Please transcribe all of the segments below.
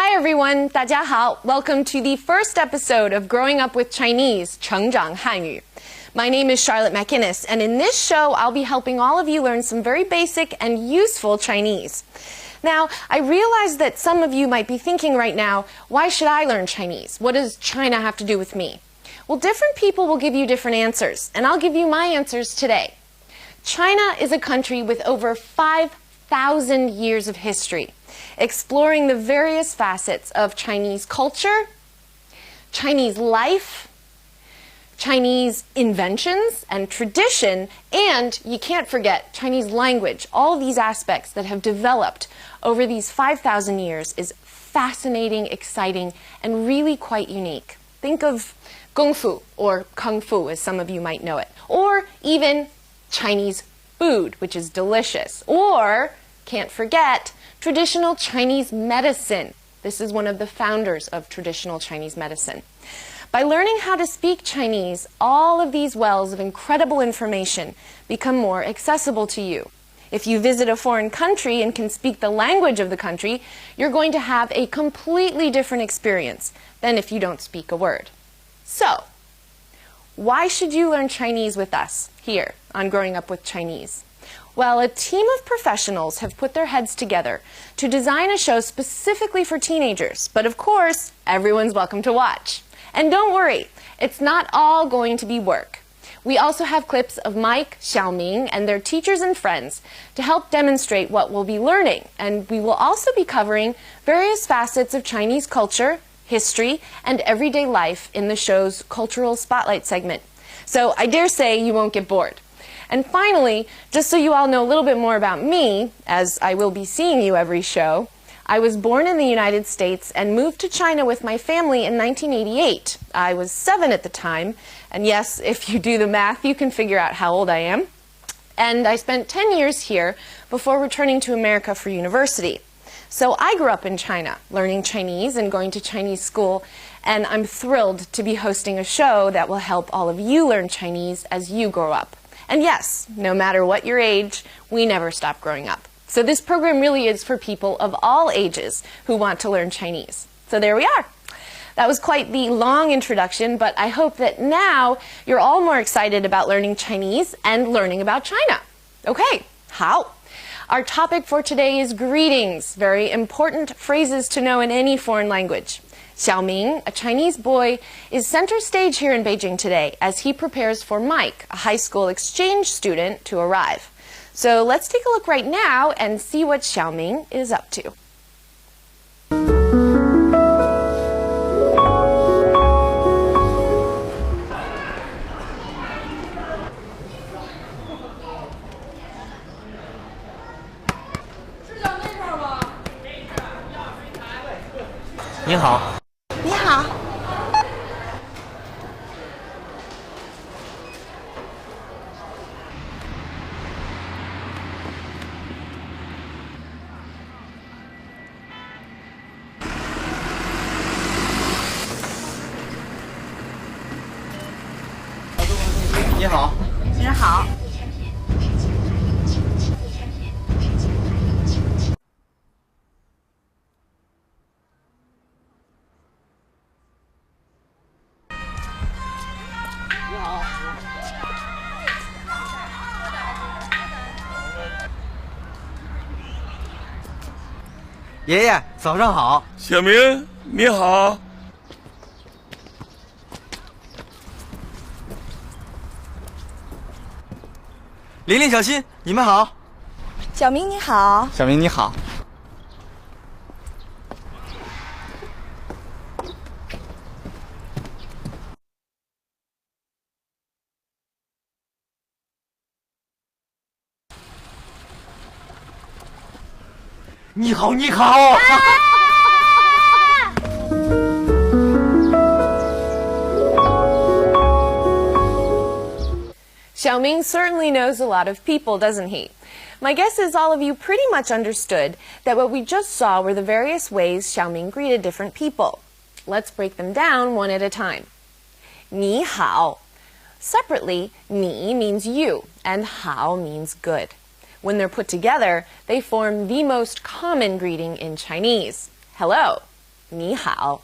Hi everyone, 大家好. Welcome to the first episode of Growing Up with Chinese, 成长汉语. My name is Charlotte McInnes, and in this show, I'll be helping all of you learn some very basic and useful Chinese. Now, I realize that some of you might be thinking right now, why should I learn Chinese? What does China have to do with me? Well, different people will give you different answers, and I'll give you my answers today. China is a country with over 5,000 years of history, exploring the various facets of Chinese culture, Chinese life, Chinese inventions and tradition, and you can't forget Chinese language. All of these aspects that have developed over these 5,000 years is fascinating, exciting, and really quite unique. Think of Kung Fu, or Kung Fu as some of you might know it, or even Chinese food, which is delicious, or, can't forget, traditional Chinese medicine. This is one of the founders of traditional Chinese medicine. By learning how to speak Chinese, all of these wells of incredible information become more accessible to you. If you visit a foreign country and can speak the language of the country, you're going to have a completely different experience than if you don't speak a word. So, why should you learn Chinese with us here on Growing Up with Chinese? Well, a team of professionals have put their heads together to design a show specifically for teenagers, but of course, everyone's welcome to watch. And don't worry, it's not all going to be work. We also have clips of Mike, Xiaoming, and their teachers and friends to help demonstrate what we'll be learning, and we will also be covering various facets of Chinese culture, history, and everyday life in the show's Cultural Spotlight segment. So I dare say you won't get bored. And finally, just so you all know a little bit more about me, as I will be seeing you every show, I was born in the United States and moved to China with my family in 1988. I was 7 at the time, and yes, if you do the math, you can figure out how old I am. And I spent 10 years here before returning to America for university. So I grew up in China, learning Chinese and going to Chinese school, and I'm thrilled to be hosting a show that will help all of you learn Chinese as you grow up. And yes, no matter what your age, we never stop growing up. So this program really is for people of all ages who want to learn Chinese. So there we are. That was quite the long introduction, but I hope that now you're all more excited about learning Chinese and learning about China. Okay, how? Our topic for today is greetings, very important phrases to know in any foreign language. Xiaoming, a Chinese boy, is center stage here in Beijing today as he prepares for Mike, a high school exchange student, to arrive. So let's take a look right now and see what Xiaoming is up to. Ni hao. 你好，你好。你好，爷爷，早上好。小明，你好。琳琳、小新，你们好。小明你好，小明你好。你好，你好。Xiaoming certainly knows a lot of people, doesn't he? My guess is all of you pretty much understood that what we just saw were the various ways Xiaoming greeted different people. Let's break them down one at a time. 你好. Separately, 你 means you, and 好 means good. When they're put together, they form the most common greeting in Chinese. Hello. 你好.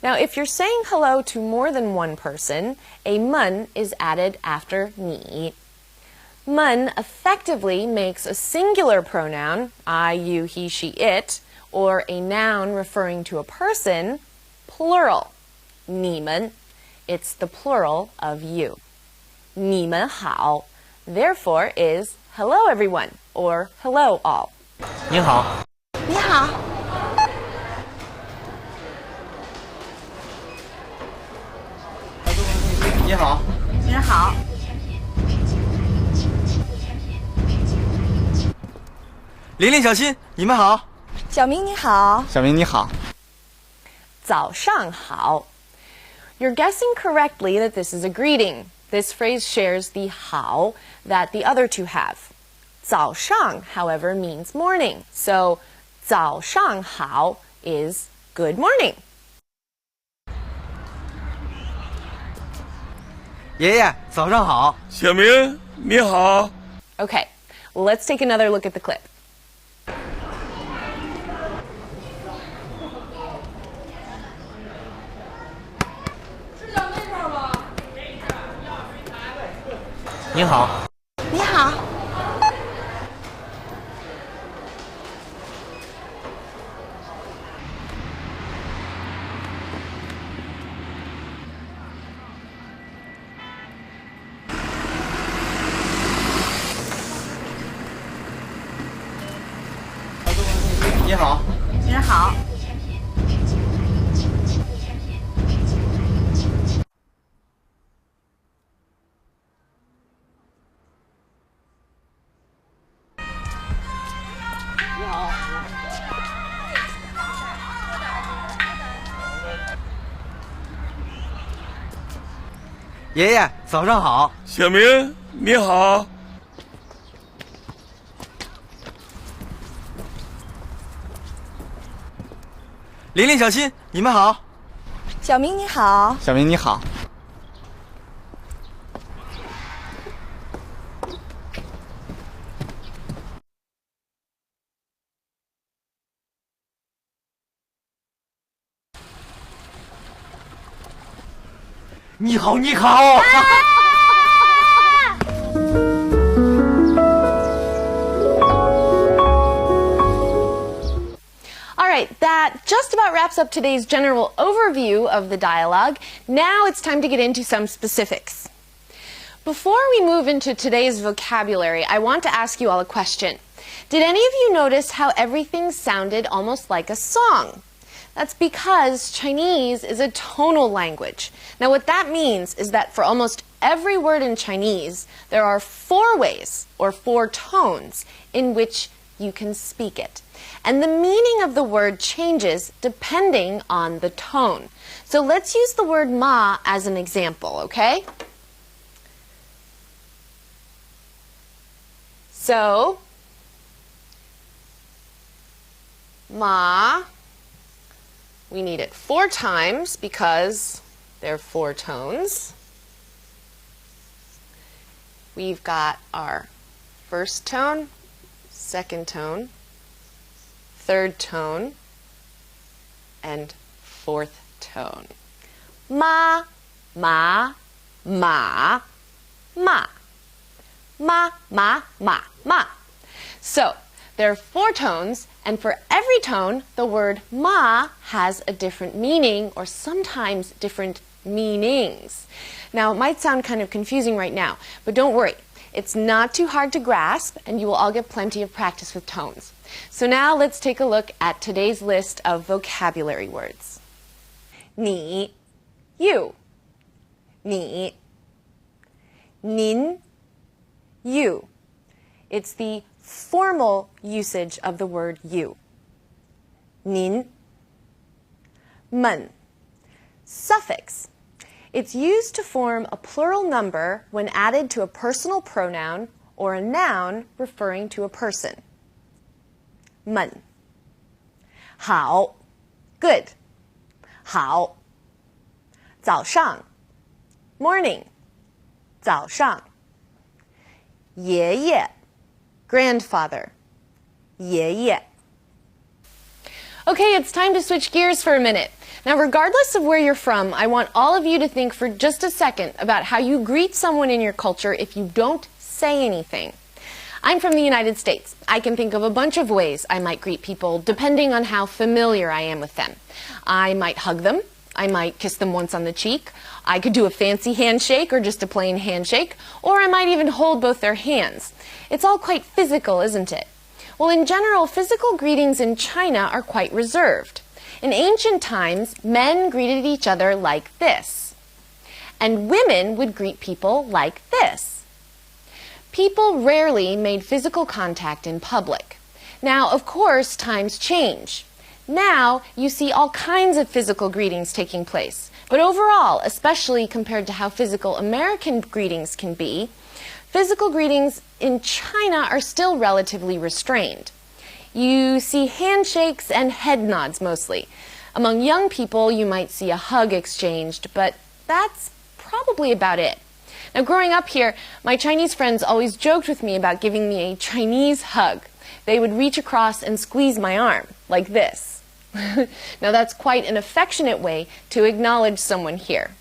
Now, if you're saying hello to more than one person, a mun is added after 你. Mun effectively makes a singular pronoun, I, you, he, she, it, or a noun referring to a person, plural. 你们. It's the plural of you. 你们好, therefore is hello everyone, or hello all. 你好，你好，你好，你好，玲玲、小新，你们好。小明你好，小明你好。早上好. You're guessing correctly that this is a greeting. This phrase shares the 好 that the other two have. 早上, however, means morning. So 早上好 is good morning. 爷爷，早上好。小明你好， Okay, well, let's take another look at the clip. 你好，你好，你好，你好，爷爷，早上好。小明你好，玲玲、小新，你们好。小明你好，小明你好。你好，你好。All right, that just about wraps up today's general overview of the dialogue. Now it's time to get into some specifics. Before we move into today's vocabulary, I want to ask you all a question. Did any of you notice how everything sounded almost like a song? That's because Chinese is a tonal language. Now, what that means is that for almost every word in Chinese, there are 4 ways, or 4 tones, in which you can speak it. And the meaning of the word changes depending on the tone. So let's use the word ma as an example, okay? So, ma, we need it 4 times because there are 4 tones. We've got our first tone, second tone, third tone, and fourth tone. Ma, ma, ma, ma. Ma, ma, ma, ma. So, there are 4 tones, and for every tone, the word ma has a different meaning, or sometimes different meanings. Now, it might sound kind of confusing right now, but don't worry. It's not too hard to grasp, and you will all get plenty of practice with tones. So now let's take a look at today's list of vocabulary words. 你, you. 你, 您, you. It's the formal usage of the word you. 您, 们. Suffix. It's used to form a plural number when added to a personal pronoun or a noun referring to a person. 们. 好, good. 好. 早上, morning. 早上. 爷爷, grandfather. 爷爷. Okay, it's time to switch gears for a minute. Now, regardless of where you're from, I want all of you to think for just a second about how you greet someone in your culture if you don't say anything. I'm from the United States. I can think of a bunch of ways I might greet people depending on how familiar I am with them. I might hug them. I might kiss them once on the cheek. I could do a fancy handshake or just a plain handshake, or I might even hold both their hands. It's all quite physical, isn't it? Well, in general, physical greetings in China are quite reserved. In ancient times, men greeted each other like this, and women would greet people like this. People rarely made physical contact in public. Now, of course, times change. Now, you see all kinds of physical greetings taking place. But overall, especially compared to how physical American greetings can be, physical greetings in China are still relatively restrained. You see handshakes and head nods mostly. Among young people, you might see a hug exchanged, but that's probably about it. Now, growing up here, my Chinese friends always joked with me about giving me a Chinese hug. They would reach across and squeeze my arm, like this. Now, that's quite an affectionate way to acknowledge someone here.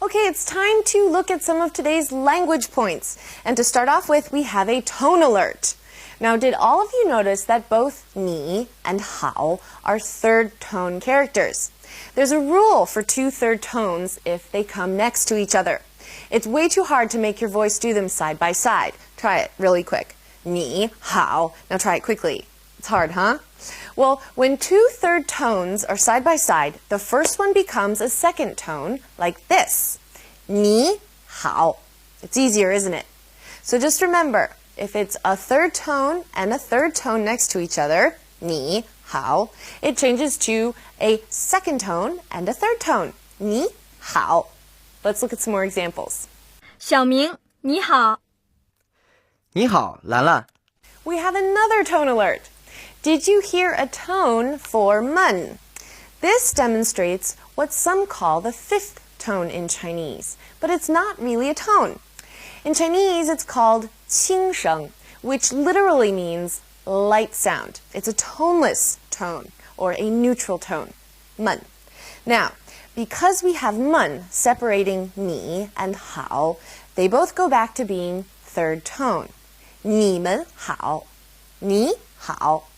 Okay, it's time to look at some of today's language points. And to start off with, we have a tone alert. Now, did all of you notice that both ni and hao are third tone characters? There's a rule for two third tones if they come next to each other. It's way too hard to make your voice do them side by side. Try it really quick. Ni, hao. Now try it quickly. It's hard, huh? Well, when two third tones are side by side, the first one becomes a second tone, like this. Ni, hao. It's easier, isn't it? So just remember, if it's a third tone and a third tone next to each other, ni, hao, it changes to a second tone and a third tone, ni, hao. Let's look at some more examples. 小明，你好。你好，兰兰。 We have another tone alert. Did you hear a tone for mun? This demonstrates what some call the fifth tone in Chinese, but it's not really a tone. In Chinese, it's called 轻声, which literally means light sound. It's a toneless tone, or a neutral tone, mun. Now, because we have mun separating ni and hao, they both go back to being third tone. 你们好，你好，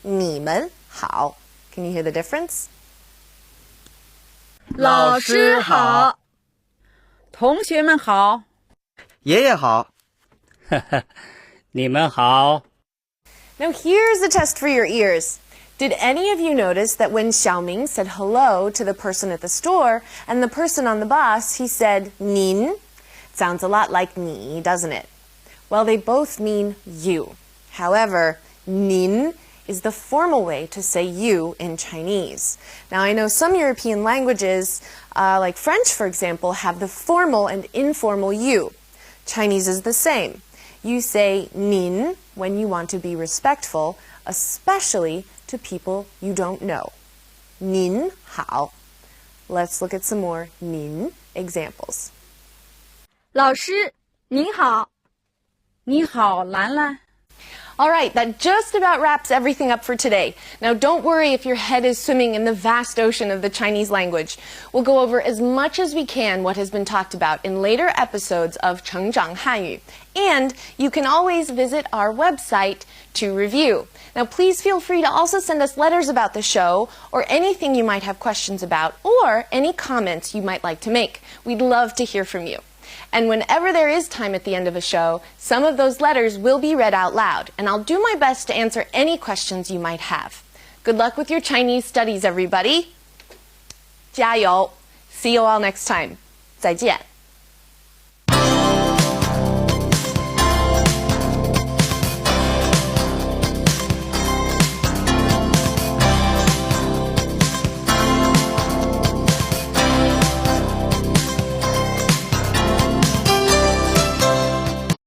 你们好. Can you hear the difference? 老师好，同学们好，爷爷好。你们好。 Now here's a test for your ears. Did any of you notice that when Xiaoming said hello to the person at the store and the person on the bus, he said 您? Sounds a lot like 你, doesn't it? Well, they both mean you. However, 您 is the formal way to say you in Chinese. Now, I know some European languages, like French, for example, have the formal and informal you. Chinese is the same. You say 您 when you want to be respectful, especially to people you don't know. 您好. Let's look at some more 您 examples. 老师，您好。你好，兰兰。 All right, that just about wraps everything up for today. Now, don't worry if your head is swimming in the vast ocean of the Chinese language. We'll go over as much as we can what has been talked about in later episodes of 成长汉语. And you can always visit our website to review. Now, please feel free to also send us letters about the show or anything you might have questions about or any comments you might like to make. We'd love to hear from you. And whenever there is time at the end of a show, some of those letters will be read out loud, and I'll do my best to answer any questions you might have. Good luck with your Chinese studies, everybody. 加油! See you all next time. 再见.